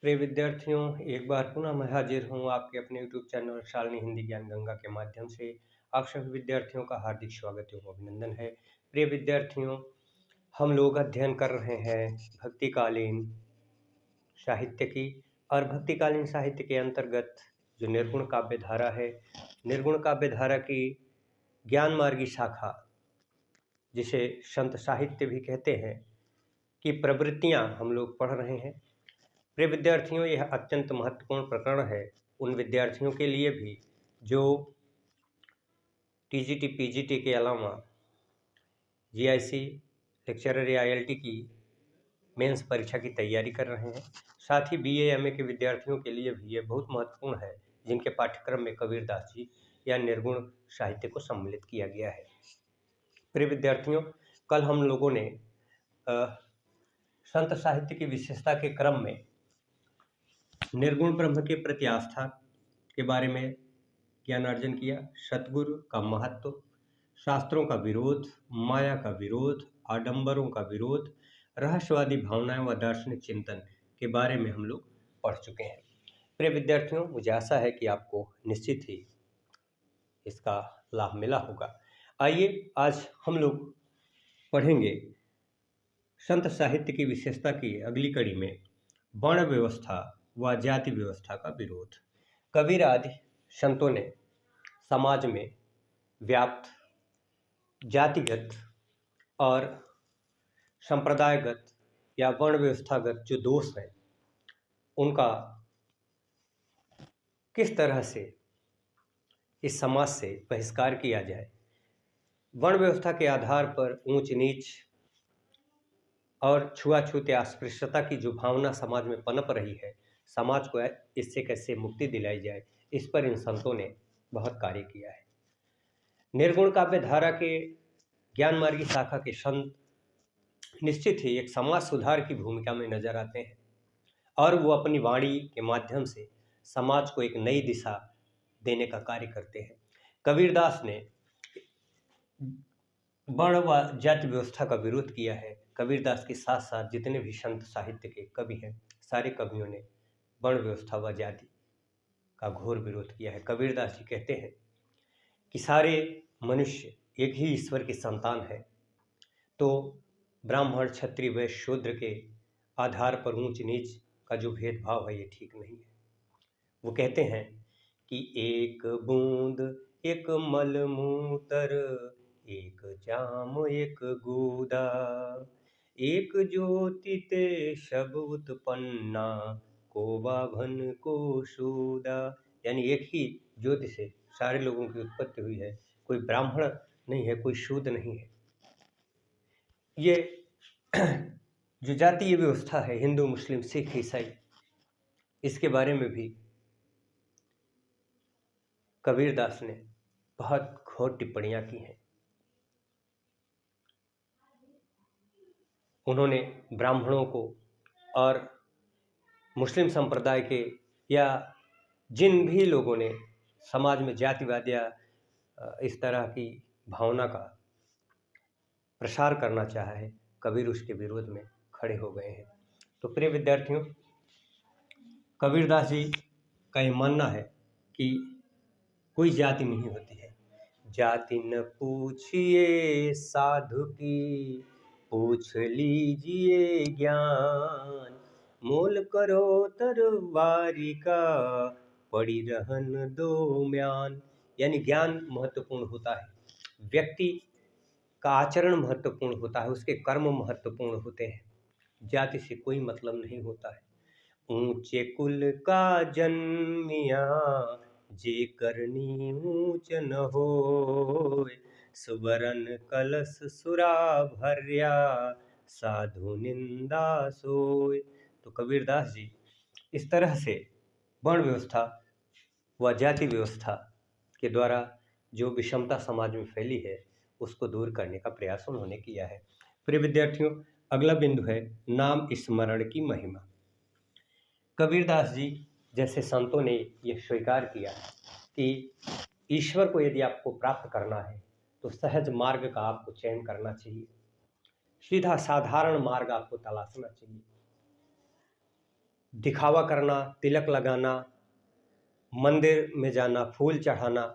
प्रिय विद्यार्थियों, एक बार पुनः मैं हाजिर हूँ आपके अपने यूट्यूब चैनल शालिनी हिंदी ज्ञान गंगा के माध्यम से। आप सभी विद्यार्थियों का हार्दिक स्वागत एवं अभिनंदन है। प्रिय विद्यार्थियों, हम लोग अध्ययन कर रहे हैं भक्तिकालीन साहित्य की, और भक्तिकालीन साहित्य के अंतर्गत जो निर्गुण काव्य धारा है, निर्गुण काव्य धारा की ज्ञान मार्गी शाखा, जिसे संत साहित्य भी कहते हैं, कि प्रवृत्तियाँ हम लोग पढ़ रहे हैं। प्रिय विद्यार्थियों, यह अत्यंत महत्वपूर्ण प्रकरण है उन विद्यार्थियों के लिए भी जो टीजीटी पीजीटी के अलावा जीआईसी लेक्चरर या आईएलटी की मेंस परीक्षा की तैयारी कर रहे हैं। साथ ही बीए एमए के विद्यार्थियों के लिए भी यह बहुत महत्वपूर्ण है, जिनके पाठ्यक्रम में कबीरदास जी या निर्गुण साहित्य को सम्मिलित किया गया है। प्रिय विद्यार्थियों, कल हम लोगों ने संत साहित्य की विशेषता के क्रम में निर्गुण ब्रह्म के प्रति आस्था के बारे में ज्ञान अर्जन किया, सतगुरु का महत्व, शास्त्रों का विरोध, माया का विरोध, आडंबरों का विरोध, रहस्यवादी भावनाएं व दार्शनिक चिंतन के बारे में हम लोग पढ़ चुके हैं। प्रिय विद्यार्थियों, मुझे आशा है कि आपको निश्चित ही इसका लाभ मिला होगा। आइए आज हम लोग पढ़ेंगे संत साहित्य की विशेषता की अगली कड़ी में वर्ण व्यवस्था व जाति व्यवस्था का विरोध। कबीर आदि संतों ने समाज में व्याप्त जातिगत और संप्रदायगत या वर्ण व्यवस्थागत जो दोष हैं, उनका किस तरह से इस समाज से बहिष्कार किया जाए। वर्ण व्यवस्था के आधार पर ऊंच नीच और छुआछूत या अस्पृश्यता की जो भावना समाज में पनप रही है, समाज को इससे कैसे मुक्ति दिलाई जाए, इस पर इन संतों ने बहुत कार्य किया है। निर्गुण काव्य धारा के ज्ञान मार्गी शाखा के संत निश्चित ही एक समाज सुधार की भूमिका में नजर आते हैं, और वो अपनी वाणी के माध्यम से समाज को एक नई दिशा देने का कार्य करते हैं। कबीरदास ने वर्ण व जाति व्यवस्था का विरोध किया है। कबीरदास के साथ साथ जितने भी संत साहित्य के कवि हैं, सारे कवियों ने वर्ण व्यवस्था व जाति का घोर विरोध किया है। कबीरदास जी कहते हैं कि सारे मनुष्य एक ही ईश्वर की संतान है, तो ब्राह्मण क्षत्रिय वैश्य शूद्र के आधार पर ऊंच नीच का जो भेदभाव है, ये ठीक नहीं है। वो कहते हैं कि एक बूंद एक मल मूतर, एक जाम एक गूदा, एक ज्योति ते सब उत्पन्ना, को बाभन को सूदा। यानी एक ही ज्योति से सारे लोगों की उत्पत्ति हुई है, कोई ब्राह्मण नहीं है, कोई शूद्र नहीं है। ये जो जातीय व्यवस्था है, हिंदू मुस्लिम सिख ईसाई, इसके बारे में भी कबीरदास ने बहुत घोर टिप्पणियां की हैं। उन्होंने ब्राह्मणों को और मुस्लिम संप्रदाय के या जिन भी लोगों ने समाज में जातिवाद या इस तरह की भावना का प्रसार करना चाहा है, कबीर उसके विरोध में खड़े हो गए हैं। तो प्रिय विद्यार्थियों, कबीरदास जी का ये मानना है कि कोई जाति नहीं होती है। जाति न पूछिए साधु की, पूछ लीजिए ज्ञान, मोल करो तरवारी का, पड़ी रहन दो म्यान। यानी ज्ञान महत्वपूर्ण होता है, व्यक्ति का आचरण महत्वपूर्ण होता है, उसके कर्म महत्वपूर्ण होते हैं, जाति से कोई मतलब नहीं होता है। ऊंचे कुल का जन्मिया, जे करनी ऊंच न होय, सुवरन कलश सुरा भर्या, साधु निंदा सोय। तो कबीरदास जी इस तरह से वर्ण व्यवस्था व जाति व्यवस्था के द्वारा जो विषमता समाज में फैली है, उसको दूर करने का प्रयास उन्होंने किया है। प्रिय विद्यार्थियों, अगला बिंदु है नाम स्मरण की महिमा। कबीरदास जी जैसे संतों ने यह स्वीकार किया कि ईश्वर को यदि आपको प्राप्त करना है, तो सहज मार्ग का आपको चयन करना चाहिए, सीधा साधारण मार्ग आपको तलाशना चाहिए। दिखावा करना, तिलक लगाना, मंदिर में जाना, फूल चढ़ाना,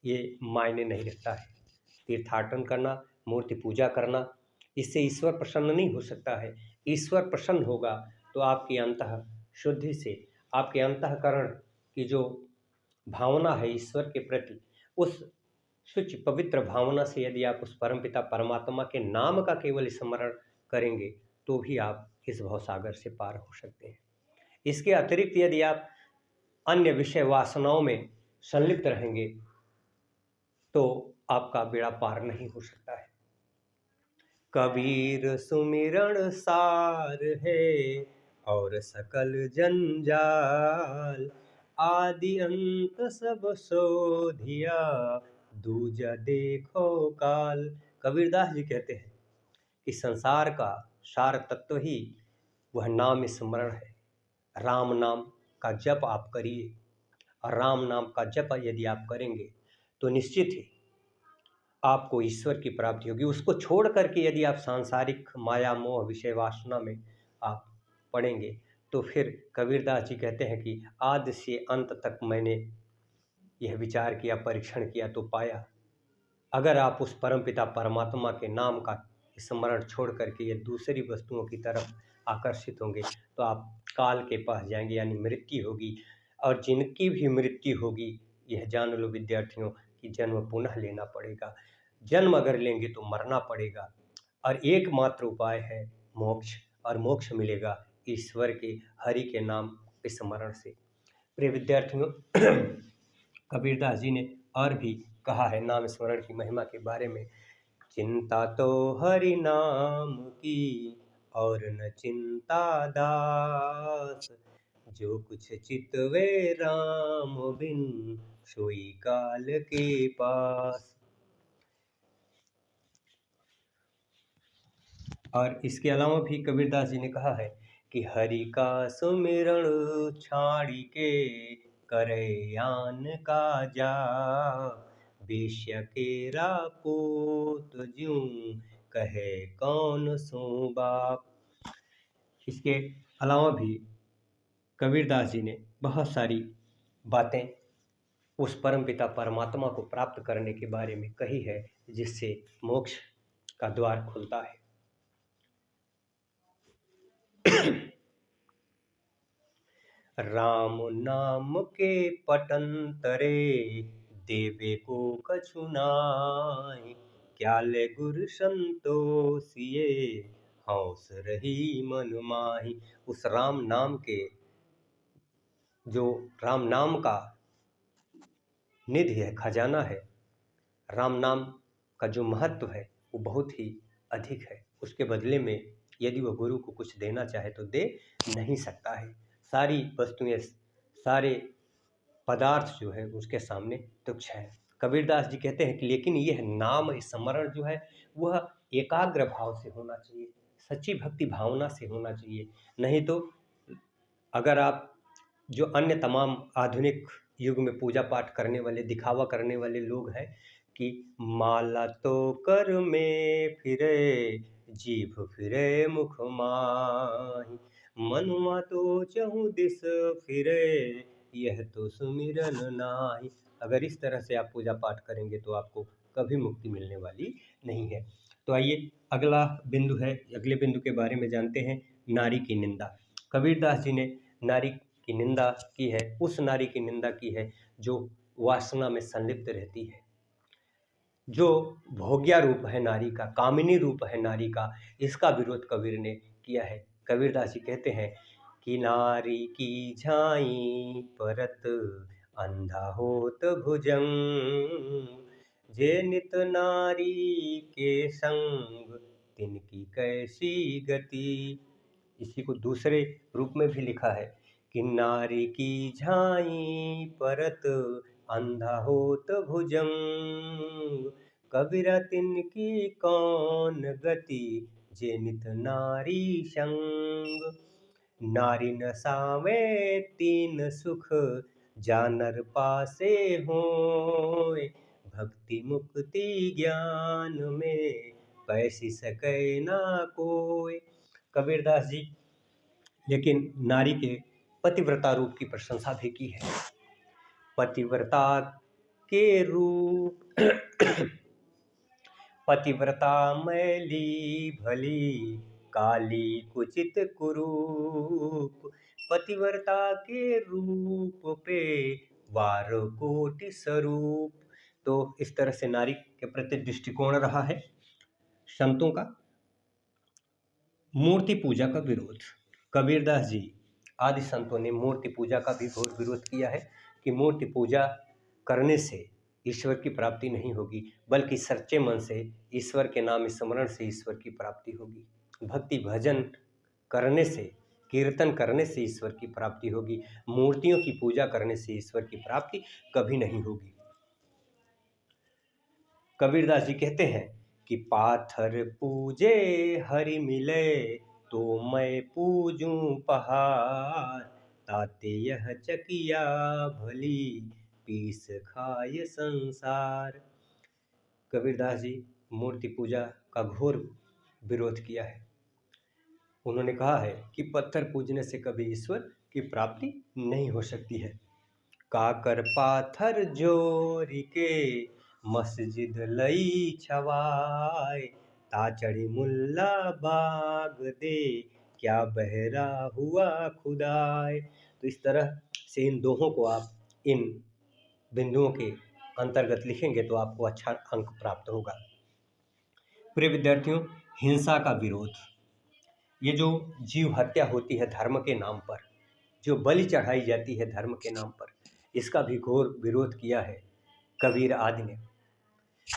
ये मायने नहीं रखता है। तीर्थाटन करना, मूर्ति पूजा करना, इससे ईश्वर प्रसन्न नहीं हो सकता है। ईश्वर प्रसन्न होगा तो आपकी अंतः शुद्धि से, आपके अंतःकरण की जो भावना है ईश्वर के प्रति, उस शुचि पवित्र भावना से यदि आप उस परमपिता परमात्मा के नाम का केवल स्मरण करेंगे तो भी आप इस भवसागर से पार हो सकते हैं। इसके अतिरिक्त यदि आप अन्य विषय वासनाओं में संलिप्त रहेंगे तो आपका बेड़ा पार नहीं हो सकता है। कबीर सुमिरन सार है और सकल जंजाल, आदि अंत सब सोधिया, दूजा देखो काल। कबीरदास जी कहते हैं कि संसार का सार तत्व ही वह नाम स्मरण है। राम नाम का जप आप करिए, और राम नाम का जप यदि आप करेंगे तो निश्चित ही आपको ईश्वर की प्राप्ति होगी। उसको छोड़ करके यदि आप सांसारिक माया मोह विषय वासना में आप पड़ेंगे तो फिर कबीरदास जी कहते हैं कि आदि से अंत तक मैंने यह विचार किया, परीक्षण किया तो पाया, अगर आप उस परमपिता परमात्मा के नाम का स्मरण छोड़ करके ये दूसरी वस्तुओं की तरफ आकर्षित होंगे तो आप काल के पास जाएंगे, यानी मृत्यु होगी। और जिनकी भी मृत्यु होगी, यह जान लो विद्यार्थियों कि जन्म पुनः लेना पड़ेगा। जन्म अगर लेंगे तो मरना पड़ेगा, और एकमात्र उपाय है मोक्ष, और मोक्ष मिलेगा ईश्वर के हरि के नाम स्मरण से। प्रिय विद्यार्थियों, कबीरदास जी ने और भी कहा है नाम स्मरण की महिमा के बारे में। चिंता तो हरि नाम की और न चिंता दास, जो कुछ चितवे राम बिन, सोई काल के पास। और इसके अलावा भी कबीरदास जी ने कहा है कि हरि का सुमिरण छाड़ी के, करे आन का जा, बेश्या केरा पूत ज्यों, कहे कौन सो बाप। इसके अलावा भी कबीरदास जी ने बहुत सारी बातें उस परमपिता परमात्मा को प्राप्त करने के बारे में कही है, जिससे मोक्ष का द्वार खुलता है। राम नाम के पटंतरे, देवे को कछु नाहि, क्या ले गुर संतोषिए, हौस रही मन माहि। उस राम नाम के, जो राम नाम का निधि है, खजाना है, राम नाम का जो महत्व है वो बहुत ही अधिक है। उसके बदले में यदि वह गुरु को कुछ देना चाहे तो दे नहीं सकता है। सारी वस्तुएं, सारे पदार्थ जो है उसके तुच्छ तुच्छ है। कबीरदास जी कहते हैं कि लेकिन यह नाम स्मरण जो है वह एकाग्र भाव से होना चाहिए, सच्ची भक्ति भावना से होना चाहिए। नहीं तो अगर आप जो अन्य तमाम आधुनिक युग में पूजा पाठ करने वाले, दिखावा करने वाले लोग हैं कि माला तो कर में फिरे, जीभ फिरे मुख माहि, मनुआ तो चहु दिस फिरे, यह तो सुमिरन नाहि। अगर इस तरह से आप पूजा पाठ करेंगे तो आपको कभी मुक्ति मिलने वाली नहीं है। तो आइए अगला बिंदु है, अगले बिंदु के बारे में जानते हैं, नारी की निंदा। कबीरदास जी ने नारी की निंदा की है, उस नारी की निंदा की है जो वासना में संलिप्त रहती है, जो भोग्या रूप है नारी का, कामिनी रूप है नारी का, इसका विरोध कबीर ने किया है। कबीरदास जी कहते हैं कि नारी की झाई परत, अंधा होत भुजंग, जे नित नारी के संग, तिनकी कैसी गति। इसी को दूसरे रूप में भी लिखा है कि नारी की झाई परत, अंधा होत भुजंग, कबीरा तिनकी कौन गति, जे नित नारी संग। नारी न सावे तीन सुख, जानर पासे होय, भक्ति मुक्ति ज्ञान में, पैसी सकै ना कोय। कबीरदास जी लेकिन नारी के पतिव्रता रूप की प्रशंसा भी की है। पतिव्रता के रूप पतिव्रता मैली भली, काली कुचित कुरूप। पतिव्रता के रूप पे वार कोटि स्वरूप। तो इस तरह से नारी के प्रति दृष्टिकोण रहा है संतों का। मूर्ति पूजा का विरोध। कबीरदास जी आदि संतों ने मूर्ति पूजा का भी घोर विरोध किया है कि मूर्ति पूजा करने से ईश्वर की प्राप्ति नहीं होगी, बल्कि सच्चे मन से ईश्वर के नाम स्मरण से ईश्वर की प्राप्ति होगी। भक्ति भजन करने से, कीर्तन करने से ईश्वर की प्राप्ति होगी। मूर्तियों की पूजा करने से ईश्वर की प्राप्ति कभी नहीं होगी। कबीरदास जी कहते हैं कि पाथर पूजे हरि मिले, तो मैं पूजूं पहाड़। ताते यह चकिया भली, पीस खाए संसार। कबीरदास जी मूर्ति पूजा का घोर विरोध किया है। उन्होंने कहा है कि पत्थर पूजने से कभी ईश्वर की प्राप्ति नहीं हो सकती है। काकर पाथर जोरी के, मस्जिद लई छवाए। ता चढ़ी मुल्ला बाग दे, क्या बहरा हुआ खुदाए। तो इस तरह से इन दोहों को आप इन बिंदुओं के अंतर्गत लिखेंगे तो आपको अच्छा अंक प्राप्त होगा। प्रिय विद्यार्थियों, हिंसा का विरोध। ये जो जीव हत्या होती है धर्म के नाम पर, जो बलि चढ़ाई जाती है धर्म के नाम पर, इसका भी घोर विरोध किया है कबीर आदि ने।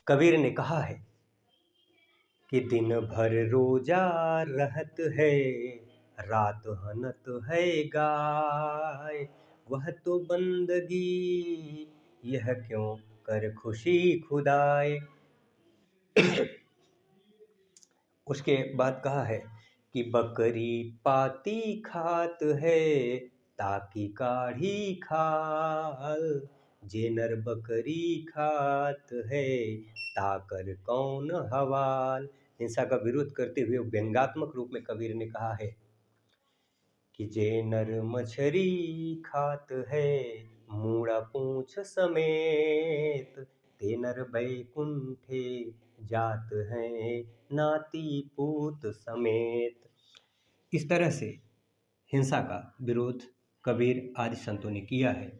कबीर ने कहा है कि दिन भर रोजा रहत है, रात हनत है गाय। वह तो बंदगी यह क्यों कर खुशी खुदाए। उसके बाद कहा है कि बकरी पाती खात है, ताकि काढ़ी खाल। जे नर बकरी खात है, ताकर कौन हवाल। हिंसा का विरोध करते हुए व्यंग्यात्मक रूप में कबीर ने कहा है कि जे नर मछरी खात है, मूड़ा पूंछ समेत। ते नर बैकुंठे जात हैं, नाती पूत समेत। इस तरह से हिंसा का विरोध कबीर आदि संतों ने किया है।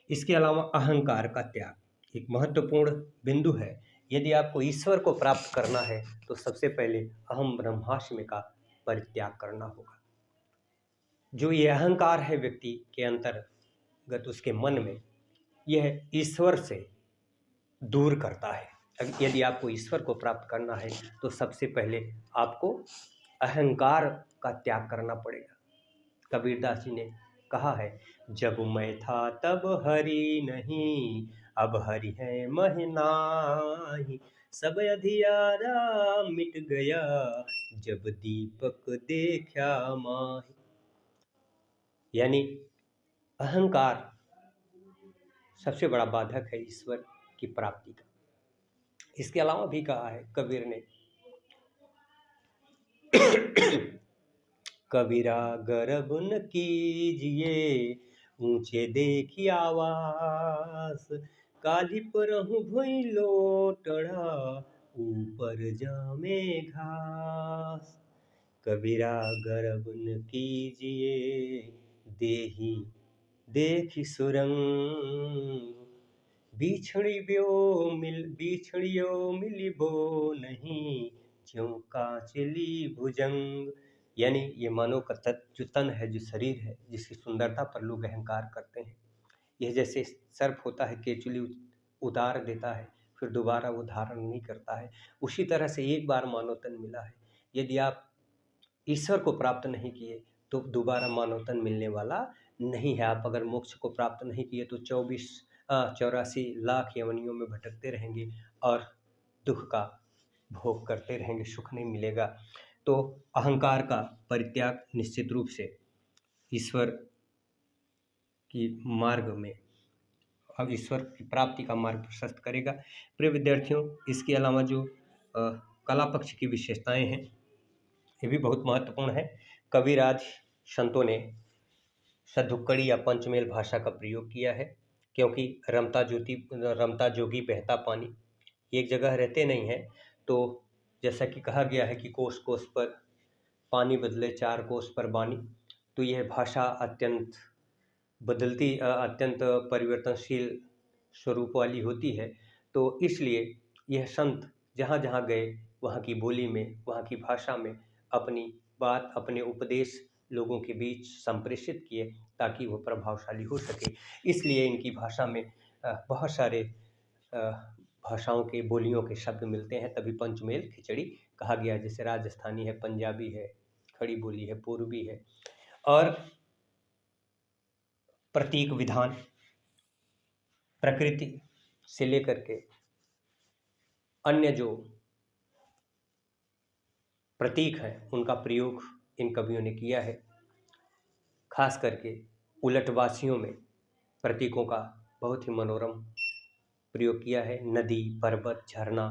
इसके अलावा अहंकार का त्याग एक महत्वपूर्ण बिंदु है। यदि आपको ईश्वर को प्राप्त करना है तो सबसे पहले अहम ब्रह्मास्मि का परित्याग करना होगा। जो ये अहंकार है व्यक्ति के अंतर्गत उसके मन में, यह ईश्वर से दूर करता है। यदि आपको ईश्वर को प्राप्त करना है तो सबसे पहले आपको अहंकार का त्याग करना पड़ेगा। कबीरदास जी ने कहा है, जब मैं था तब हरि नहीं, अब हरि है महि नाहि। सब अधियारा मिट गया, जब दीपक देखा माहि। यानी अहंकार सबसे बड़ा बाधक है ईश्वर की प्राप्ति का। इसके अलावा भी कहा है कबीर ने, कबीरा गर्व न कीजिए, ऊंचे देखी आवास। काली परहु भुई लोटड़ा, ऊपर जामे घास। कबीरा गर्व न कीजिए, देही देखी सुरंग। बीछड़ियों मिलिबो नहीं, ज्यों कांचली भुजंग। यानी ये मानव का जो तन है, जो शरीर है, जिसकी सुंदरता पर लोग अहंकार करते हैं। यह जैसे सर्प होता है, केचुली उतार देता है फिर दोबारा वो धारण नहीं करता है, उसी तरह से एक बार मानव तन मिला है। यदि आप ईश्वर को प्राप्त नहीं किए तो दोबारा मानव तन मिलने वाला नहीं है। आप अगर मोक्ष को प्राप्त नहीं किए तो 84 लाख यवनियों में भटकते रहेंगे और दुख का भोग करते रहेंगे, सुख नहीं मिलेगा। तो अहंकार का परित्याग निश्चित रूप से ईश्वर की मार्ग में, अब ईश्वर की प्राप्ति का मार्ग प्रशस्त करेगा। प्रिय विद्यार्थियों, इसके अलावा जो कला पक्ष की विशेषताएं हैं ये भी बहुत महत्वपूर्ण है। कबीर आदि संतों ने सधुक्कड़ी या पंचमेल भाषा का प्रयोग किया है, क्योंकि रमता जोगी बहता पानी, एक जगह रहते नहीं हैं। तो जैसा कि कहा गया है कि कोस कोस पर पानी बदले, चार कोस पर बानी। तो यह भाषा अत्यंत परिवर्तनशील स्वरूप वाली होती है। तो इसलिए यह संत जहाँ जहाँ गए वहाँ की बोली में, वहाँ की भाषा में अपनी बात, अपने उपदेश लोगों के बीच संप्रेषित किए, ताकि वो प्रभावशाली हो सके। इसलिए इनकी भाषा में बहुत सारे भाषाओं के, बोलियों के शब्द मिलते हैं, तभी पंचमेल खिचड़ी कहा गया। जैसे राजस्थानी है, पंजाबी है, खड़ी बोली है, पूर्वी है। और प्रतीक विधान, प्रकृति से लेकर के अन्य जो प्रतीक हैं, उनका प्रयोग इन कवियों ने किया है। खास करके उलटवासियों में प्रतीकों का बहुत ही मनोरम प्रयोग किया है। नदी, पर्वत, झरना,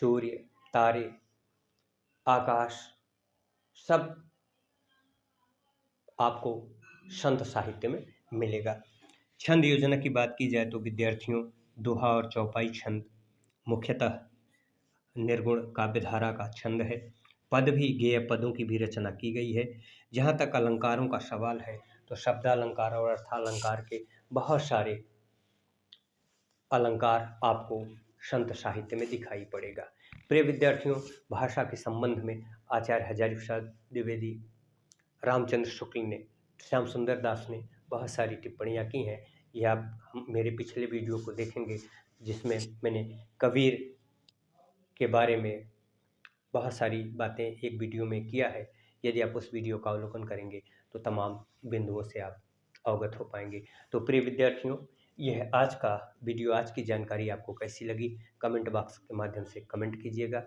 सूर्य, तारे, आकाश, सब आपको संत साहित्य में मिलेगा। छंद योजना की बात की जाए तो विद्यार्थियों, दोहा और चौपाई छंद मुख्यतः निर्गुण काव्यधारा का छंद है। पद भी, गेय पदों की भी रचना की गई है। जहाँ तक अलंकारों का सवाल है तो शब्दालंकार और अर्थालंकार के बहुत सारे अलंकार आपको संत साहित्य में दिखाई पड़ेगा। प्रिय विद्यार्थियों, भाषा के संबंध में आचार्य हजारी प्रसाद द्विवेदी, रामचंद्र शुक्ल ने, श्याम सुंदर दास ने बहुत सारी टिप्पणियाँ की हैं। यह आप मेरे पिछले वीडियो को देखेंगे, जिसमें मैंने कबीर के बारे में बहुत सारी बातें एक वीडियो में किया है। यदि आप उस वीडियो का अवलोकन करेंगे तो तमाम बिंदुओं से आप अवगत हो पाएंगे। तो प्रिय विद्यार्थियों, यह आज का वीडियो, आज की जानकारी आपको कैसी लगी, कमेंट बॉक्स के माध्यम से कमेंट कीजिएगा।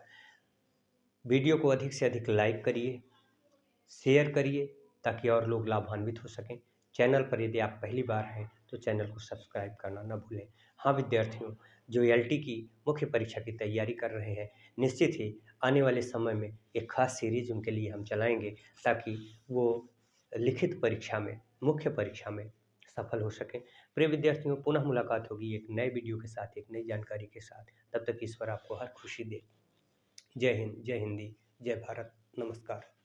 वीडियो को अधिक से अधिक लाइक करिए, शेयर करिए, ताकि और लोग लाभान्वित हो सकें। चैनल पर यदि आप पहली बार हैं तो चैनल को सब्सक्राइब करना न भूलें। हाँ विद्यार्थियों, जो एलटी की मुख्य परीक्षा की तैयारी कर रहे हैं, निश्चित ही आने वाले समय में एक खास सीरीज उनके लिए हम चलाएंगे, ताकि वो लिखित परीक्षा में, मुख्य परीक्षा में सफल हो सकें। प्रिय विद्यार्थियों, पुनः मुलाकात होगी एक नए वीडियो के साथ, एक नई जानकारी के साथ। तब तक ईश्वर आपको हर खुशी दे। जय हिंद, जय हिंदी, जय भारत, नमस्कार।